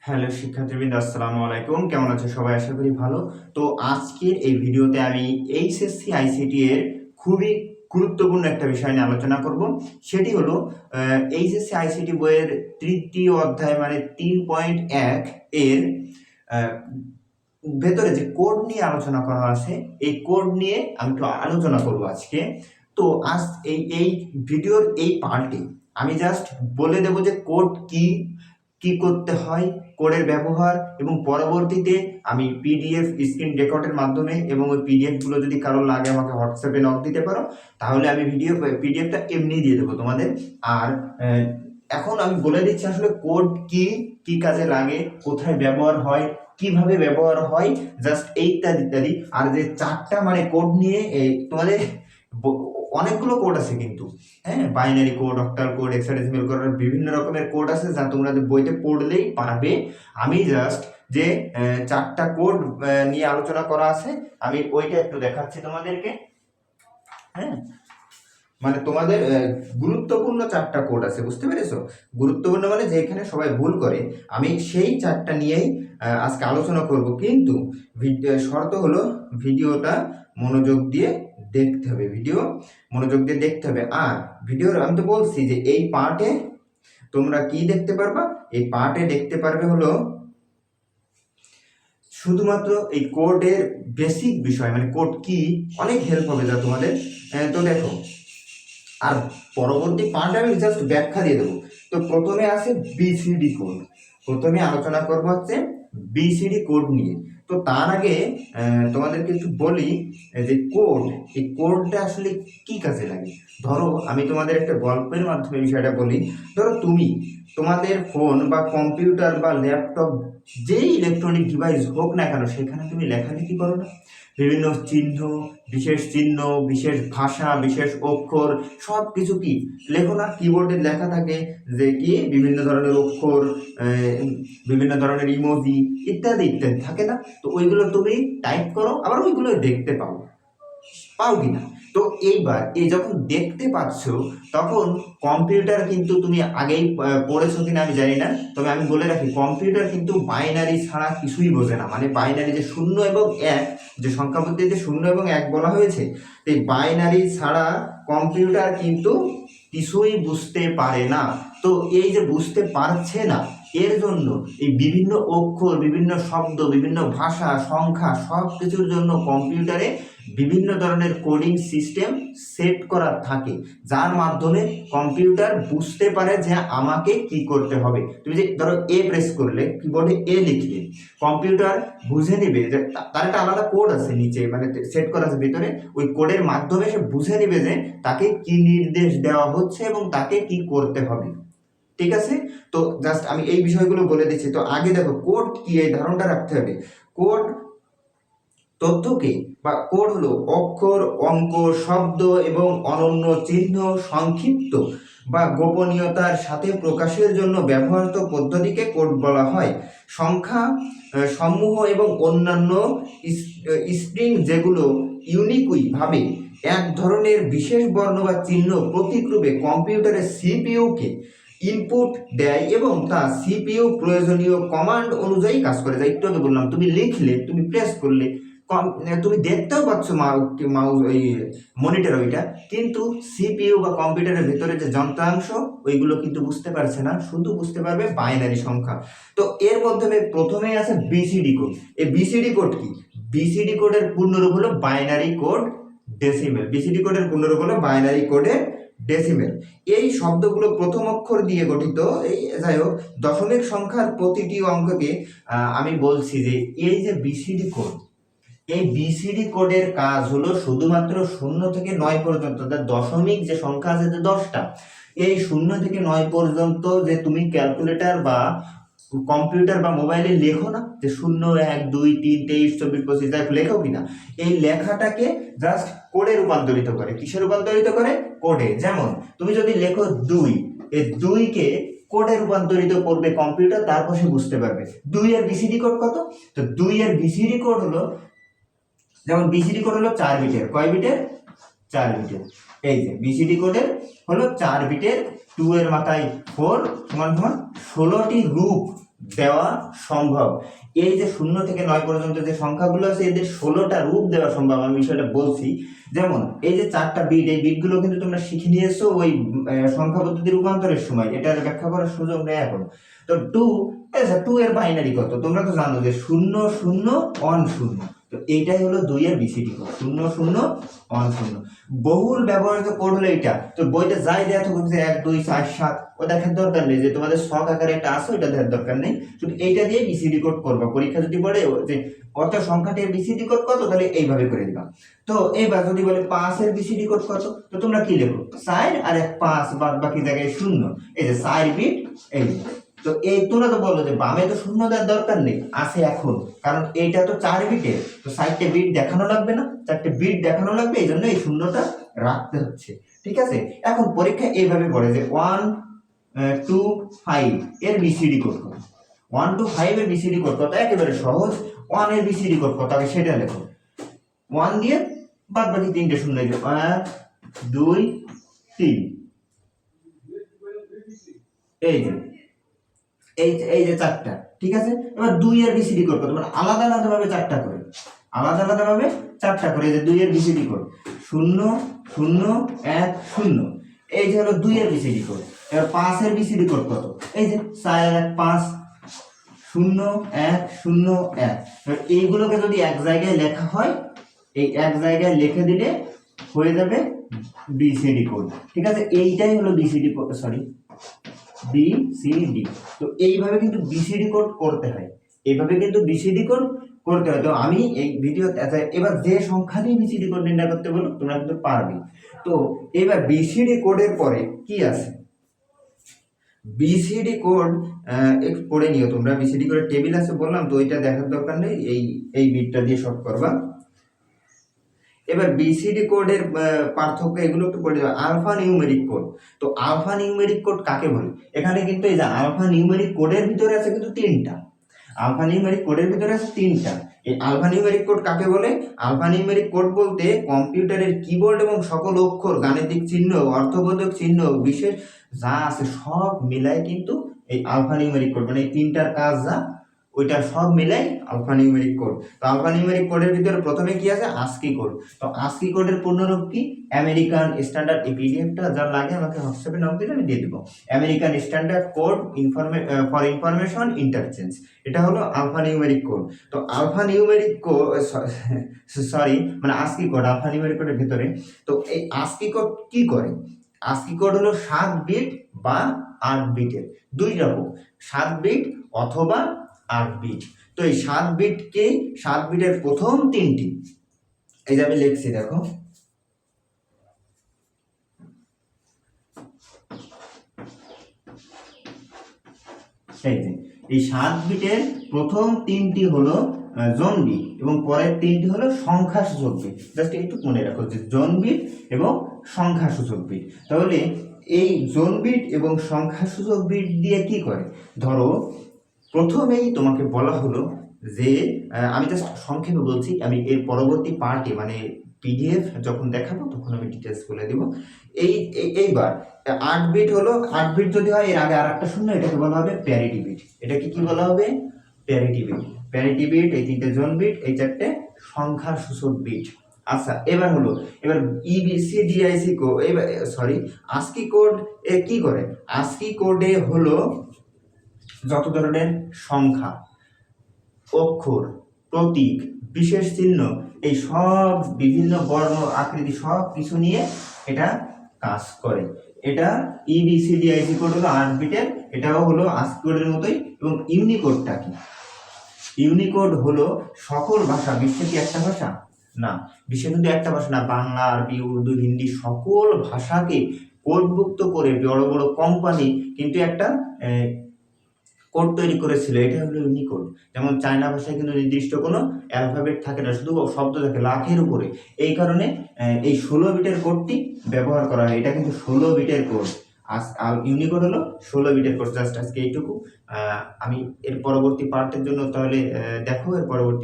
Hello শিক্ষার্থীবৃন্দ, আসসালামু আলাইকুম। কেমন আছো সবাই? আশা করি ভালো। তো আজকের এই ভিডিওতে আমি এইচএসসি আইসিটি এর খুবই গুরুত্বপূর্ণ একটা বিষয় নিয়ে আলোচনা করব। সেটি হলো এইচএসসি আইসিটি বইয়ের তৃতীয় অধ্যায় মানে 3.1 এর আহ, ভেতরে যে কোড নিয়ে আলোচনা করা আছে, এই কোড নিয়ে আমি একটু আলোচনা করব আজকে। তো আজ এই ভিডিওর এই পার্টে আমি জাস্ট বলে দেব যে কোড কি, কি করতে হয়, কোডের ব্যবহার, এবং পরবর্তীতে আমি পিডিএফ স্ক্রিন রেকর্ডের মাধ্যমে, এবং ওই পিডিএফ গুলো যদি কারো লাগে আমাকে হোয়াটসঅ্যাপে নক দিতে পারো, তাহলে আমি পিডিএফটা এমনি দিয়ে দেবো তোমাদের। আর এখন আমি বলে দিচ্ছি আসলে কোড কি, কি কাজে লাগে, কোথায় ব্যবহার হয়, কিভাবে ব্যবহার হয়, জাস্ট এই ইত্যাদি ইত্যাদি। আর যে চারটা মানে কোড নিয়ে তোমাদের অনেকগুলো কোড আছে কিন্তু, হ্যাঁ, binary code, octal code, hexadecimal code, বিভিন্ন রকমের কোড আছে যা তোমরা বইতে পড়লেই পারবে। আমি জাস্ট যে চারটা কোড নিয়ে আলোচনা করা আছে, আমি ওইটা একটু দেখাচ্ছি তোমাদেরকে। হ্যাঁ, মানে তোমাদের গুরুত্বপূর্ণ চারটা কোড আছে, বুঝতে পেরেছো? গুরুত্বপূর্ণ মানে যেখানে সবাই ভুল করে, আমি সেই চারটা নিয়েই আজকে আলোচনা করব। কিন্তু শর্ত হলো ভিডিওটা মনোযোগ দিয়ে দেখতে হবে, মনোযোগ দিয়ে দেখতে হবে। আর ভিডিওর আমি তো বলছি যে এই পার্টে তোমরা কি দেখতে পারবা, এই পার্টে দেখতে পারবে হলো শুধুমাত্র এই কোডের বেসিক বিষয়, মানে কোড কি, অনেক হেল্প হবে যা তোমাদের। তো দেখো, আর পরবর্তী পার্টে আমি জাস্ট ব্যাখ্যা দিয়ে দেবো। তো প্রথমে আছে বিসিডি কোড। প্রথমে আলোচনা করবো হচ্ছে বিসিডি কোড নিয়ে। তো তার আগে তোমাদেরকে একটু বলি যে কোড, এই কোডটা আসলে কি কাজে লাগে। ধরো আমি তোমাদের একটা গল্পের মাধ্যমে বিষয়টা বলি। ধরো তুমি তোমাদের ফোন বা কম্পিউটার বা ল্যাপটপ, যেই ইলেকট্রনিক ডিভাইস হোক না কেন, সেখানে তুমি লেখালেখি করো না? বিভিন্ন চিহ্ন, চিহ্ন, বিশেষ ভাষা, বিশেষ অক্ষর, সব কিছু কি লেখো না? কিবোর্ডে লেখা থাকে যে কি বিভিন্ন ধরনের অক্ষর, বিভিন্ন ধরনের ইমোজি, ইত্যাদি ইত্যাদি থাকে না? তো ওইগুলো তুমি টাইপ করো, আবার ওইগুলো দেখতে পাও, পাও কিনা? তো এইবার এই যখন দেখতে পাচ্ছ, তখন কম্পিউটার কিন্তু তুমি আগেই পড়েছো কিনা আমি জানি না, তবে আমি বলে রাখি কম্পিউটার কিন্তু বাইনারি ছাড়া কিছুই বোঝে না। মানে বাইনারি যে শূন্য এবং এক, যে সংখ্যা পদ্ধতিতে শূন্য এবং এক বলা হয়েছে, এই বাইনারি ছাড়া কম্পিউটার কিন্তু কিছুই বুঝতে পারে না। তো এই যে বুঝতে পারছে না, এর জন্য এই বিভিন্ন অক্ষর, বিভিন্ন শব্দ, বিভিন্ন ভাষা, সংখ্যা, সব কিছুর জন্য কম্পিউটারে বিভিন্ন ধরনের কোডিং সিস্টেম সেট করা থাকে, যার মাধ্যমে কম্পিউটার বুঝতে পারে যে আমাকে কি করতে হবে। তুমি যে ধরো এ প্রেস করলে, কিবোর্ডে এ লিখলে, কম্পিউটার বুঝে নেবে যে তার একটা আলাদা কোড আছে নিচে, মানে সেট করা আছে ভিতরে। ওই কোডের মাধ্যমে সে বুঝে নেবে যে তাকে কি নির্দেশ দেওয়া হচ্ছে এবং তাকে কি করতে হবে। ঠিক আছে? তো জাস্ট আমি এই বিষয়গুলো বলে দিচ্ছি। তো আগে দেখো কোড কি, এই ধারণাটা রাখতে হবে। কোড তথ্যকে বা কোড হলো অক্ষর, অঙ্ক, শব্দ এবং অনন্য চিহ্ন, সংক্ষিপ্ত বা গোপনীয়তার সাথে প্রকাশের জন্য ব্যবহৃত পদ্ধতিকে কোড বলা হয়। সংখ্যা সমূহ এবং অন্যান্য স্ট্রিং যেগুলো ইউনিকুই ভাবে এক ধরনের বিশেষ বর্ণ বা চিহ্ন প্রতীকরূপে কম্পিউটারের সিপিইউকে ইনপুট দেয় এবং তা সিপিইউ প্রয়োজনীয় কমান্ড অনুযায়ী কাজ করে যায়। একটু আগে বললাম, তুমি লিখলে, তুমি প্রেস করলে, তুমি দেখতেও পাচ্ছ মাউস, ওই মনিটর ওইটা, কিন্তু সিপিইউ বা কম্পিউটারের ভেতরে যে যন্ত্রাংশ, ওইগুলো কিন্তু বুঝতে পারছে না, শুধু বুঝতে পারবে বাইনারি সংখ্যা। তো এর মাধ্যমে প্রথমেই আছে বিসিডি কোড। এই বিসিডি কোড কি? বিসিডি কোডের পূর্ণরূপ হলো বাইনারি কোড ডেসিমেল। বিসিডি কোডের পূর্ণরূপ হলো বাইনারি কোডের ডেসিমেল। এই শব্দগুলো প্রথম অক্ষর দিয়ে গঠিত। এই যাই হোক, দশমিক সংখ্যার প্রতিটি অঙ্ককে আমি বলছি যে এই যে বিসিডি কোড, এই বিসিডি কোডের কাজ হলো শুধুমাত্র 0 থেকে 9 পর্যন্ত, দশমিক যে সংখ্যা আছে, যে 10টা, এই 0 থেকে 9 পর্যন্ত যে তুমি ক্যালকুলেটর বা কম্পিউটার বা মোবাইলে লেখো না, যে 0 1 2 3 23 24 25, যাই লেখো কিনা, এই লেখাটাকে জাস্ট কোডে রূপান্তরিত করে। কিসে রূপান্তরিত করে? কোডে। যেমন তুমি যদি লেখো 2, এই 2 কে কোডে রূপান্তরিত করবে কম্পিউটার, তারপর সে বুঝতে পারবে 2 এর বিসিডি কোড কত। তো 2 এর বিসিডি কোড হলো, যেমন বিসিডি কোড হলো 4 বিটের। কয় বিটের? 4 বিটের। এই যে বিসিডি কোডের হলো 4 বিটের, 2 এর মাথায় 4 সমান সমান 16টি রূপ দেওয়া সম্ভব। এই যে 0 থেকে 9 পর্যন্ত যে সংখ্যাগুলো আছে এদের 16টা রূপ দেওয়া সম্ভব, আমি বিষয়টা বলছি। যেমন এই যে 4টা বিট, এই বিটগুলো কিন্তু তোমরা শিখে নিয়েছো ওই সংখ্যা পদ্ধতি রূপান্তরের সময়, এটার ব্যাখ্যা করার সুযোগ নেই এখন। তো 2, আচ্ছা 2 এর বাইনারি কত তোমরা তো জানো যে 0 0 1 0। তো এইটাই হলো 2 এর বিসিডি কোড, 0 0 1 0। বহুল ব্যবহৃত কোড হলো এটা। তো বইতে যাই দেয়া থাকুক যে 1 2 4 7, ও দেখার দরকার নেই, যে তোমাদের শখ আকারে একটা আছে ওটা দেখার দরকার নেই, শুধু এইটা দিয়ে বিসিডি কোড করবা। পরীক্ষা যদি পড়ে যে অত সংখ্যাটির বিসিডি কোড কত, তাহলে এইভাবে করে দিবা। তো এইবার যদি বলে 5 এর বিসিডি কোড কত, তো তোমরা কি লেখো 4 আর 1 5, বাদ বাকি জায়গায় 0। এই যে 4 বিট এই। তো এই তোমরা তো বলো যে বামে তো 0 দেওয়ার দরকার নেই, আছে এখন, কারণ এইটা তো 4 বিটের, তো 4টে বিট দেখানো লাগবে না, 4টে বিট দেখানো লাগবে, এই জন্য এই 0টা রাখতে হচ্ছে। ঠিক আছে, এখন পরীক্ষা এইভাবে পড়ে যে 1 2 5 এর বিসিডি কোড কত। 1 2 5 এর বিসিডি কোড কত, একেবারে সহজ। 1 এর বিসিডি কোড কত আগে সেটা লেখো, 1 দিয়ে বাদ বাকি 3টে শূন্য, 1 2 3। এই যে এই যে 4টা, ঠিক আছে। এবার 2 এর বিসিডি কোড কত, মানে আলাদা আলাদা ভাবে 4টা করে, আলাদা আলাদা ভাবে 4টা করে। এই যে 2 এর বিসিডি কোড 0 0 1 0, এই যে হলো 2 এর বিসিডি কোড। এবার 5 এর বিসিডি কোড কত, এই যে 4 1 5 0 1 0 1। এইগুলোকে যদি এক জায়গায় লেখা হয়, এই এক জায়গায় লিখে দিলে হয়ে যাবে বিসিডি কোড। ঠিক আছে, এইটাই হলো বিসিডি কোড, সরি বিসিডি। তো এইভাবে কিন্তু বিসিডি কোড করতে হয়, এইভাবে কিন্তু বিসিডি কোড করতে হয়। তো আমি এই ভিডিও, এবার যে সংখ্যা দিয়ে বিসিডি কোড নির্ণয় করতে বলো তোমরা কিন্তু পারবে। তো এবার বিসিডি কোডের পরে কি আছে, বিসিডি কোড একটু পড়ে নিও তোমরা। বিসিডি কোডের টেবিল আছে বললাম, তো ওইটা দেখার দরকার নেই, এই বিটটা দিয়ে সব করবা। এবার বিসিডি কোডের পার্থক্য এগুলো একটু পড়ে যাবে। আলফা নিউমেরিক কোড, তো আলফা নিউমেরিক কোড কাকে বলে, এখানে কিন্তু এই যে আলফা নিউমেরিক কোডের ভিতরে আছে কিন্তু 3টা, আলফা নিউমেরিক কোডের ভিতরে আছে 3টা। এই আলফা নিউমেরিক কোড কাকে বলে, আলফা নিউমেরিক কোড বলতে কম্পিউটারের কিবোর্ড এবং সকল অক্ষর, গাণিতিক চিহ্ন, অর্থবোধক চিহ্ন, বিশেষ যা আছে সব মিলায় কিন্তু এই আলফা নিউমেরিক কোড, মানে এই 3টার কাজ যা, ওইটা সব মিলাই আলফা নিউমেরিক কোড। তো আলফা নিউমেরিক কোডের ভিতরে প্রথমে কি আছে, আস্কি কোড। তো আস্কি কোডের পূর্ণরূপ কি, আমেরিকান স্ট্যান্ডার্ড, এই পিডিএফটা যার লাগে আমাকে হোয়াটসঅ্যাপে নক দিলে আমি দিয়ে দেবো। American standard code for information interchange, এটা হলো আলফা নিউমেরিক কোড। তো আলফা নিউমেরিক কোড, সরি মানে আস্কি কোড আলফা নিউমেরিক কোডের ভিতরে। তো এই আস্কি কোড কি করে, আস্কি কোড হলো 7 বিট বা 8 বিটের, দুই রকম, 7 বিট অথবা 8 বিট। তো এই 7 বিটকে, 7 বিটের প্রথম 3টি, এই যে আমি লিখছি দেখো, এই 7 বিটের প্রথম 3টি হলো জোন বিট এবং পরের 3টি হলো সংখ্যা সূচক বিট। জাস্ট একটু মনে রাখো যে জোন বিট এবং সংখ্যা সূচক বিট। তাহলে এই জোন বিট এবং সংখ্যা সূচক বিট দিয়ে কি করে, ধরো প্রথমেই তোমাকে বলা হলো যে, আমি জাস্ট সংক্ষেপে বলছি, আমি এর পরবর্তী পার্টে মানে পিডিএফ যখন দেখাবো তখন আমি ডিটেলস বলে দিব। এইবার 8 বিট হলো, 8 বিট যদি হয় এর আগে আরেকটা শূন্য, এটাকে বলা হবে প্যারিটি বিট। এটাকে কি বলা হবে, প্যারিটি বিট। প্যারিটি বিট, এই 3টে জোন বিট, এই 4টে সংখ্যা সূচক বিট। আচ্ছা এবার হলো, এবার ইবিসিডিআইসি কোড, এবার সরি আস্কি কোড এ কি করে, আস্কি কোডে হলো যত ধরনের সংখ্যা, অক্ষর, প্রতীক, বিশেষ চিহ্ন, এই সব বিভিন্ন বর্ণ আকৃতি সব কিছু নিয়ে এটা কাজ করে। এটা ইবিসিডিআইসি কোড হলো 8 বিটের, এটাও হলো আস্কি কোডের মতোই। এবং ইউনিকোডটা কি, ইউনিকোড হলো সকল ভাষা, বিশ্বে কি একটা ভাষা না, বিশ্বে কিন্তু একটা ভাষা না, বাংলা, আরবি, উর্দু, হিন্দি সকল ভাষাকে কোডভুক্ত করে বড় বড় কোম্পানি কিন্তু একটা কোড তৈরি করেছিল, এটা হলো ইউনিকোড। যেমন চায়না ভাষায় কিন্তু নির্দিষ্ট কোনো অ্যালফাবেট থাকে না, শুধু শব্দ থাকে লাখের উপরে, এই কারণে এই 16 বিটের কোডটি ব্যবহার করা হয়, এটা কিন্তু 16 বিটের কোড। আর ইউনিকোড হলো 16 বিটের কোড। জাস্ট আজকে এইটুকু। আমি এর পরবর্তী পার্টের জন্য তাহলে দেখো এর পরবর্তী